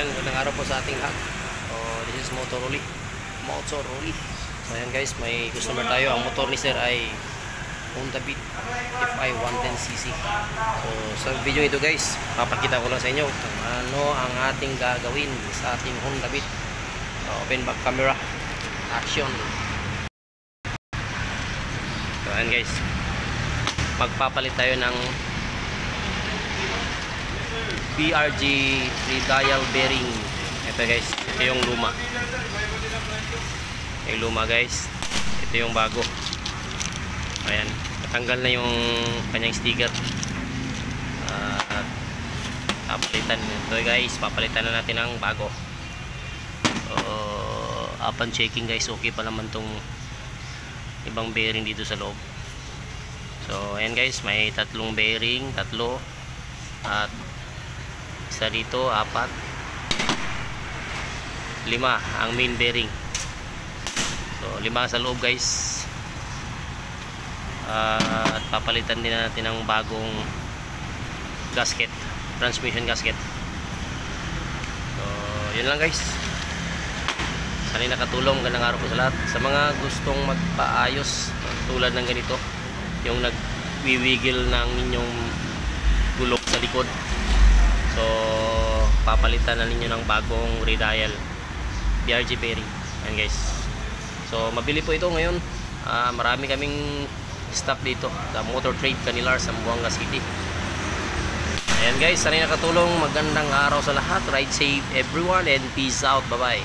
ayan, magandang araw po sa ating lahat. This is Motoroli. So ayan guys, may customer tayo. Ang motor ni sir ay Honda Beat FI 110cc. So sa video ito guys, papakita ko lang sa inyo kung ano ang ating gagawin sa ating Honda Beat. Open back camera, action. So ayan guys, magpapalit tayo ng BRG 3-dial bearing. Ito guys, ito yung luma. Yung luma guys, ito yung bago. Ayan, natanggal na yung kanyang sticker. Papalitan ito guys, papalitan na natin ang bago. Upon checking guys, okay pa naman tong ibang bearing dito sa loob. So ayan guys, may tatlong bearing, tatlo at isa dito, 4, 5 ang main bearing. So 5 sa loob guys. At papalitan din natin ng bagong gasket, transmission gasket. So yun lang guys. Sana'y nakatulong. Gandang araw po sa lahat. Sa mga gustong magpaayos tulad ng ganito, yung nagwiwigil ng inyong gulok sa likod, so papalitan na ninyo ng bagong radial BRG bearing. Ayan guys, so mabili po ito ngayon. Marami kaming stock dito sa Motor Trade Canilar, Zamboanga City. Ayan guys, sana'y nakatulong. Magandang araw sa lahat. Ride safe everyone and peace out. Bye bye.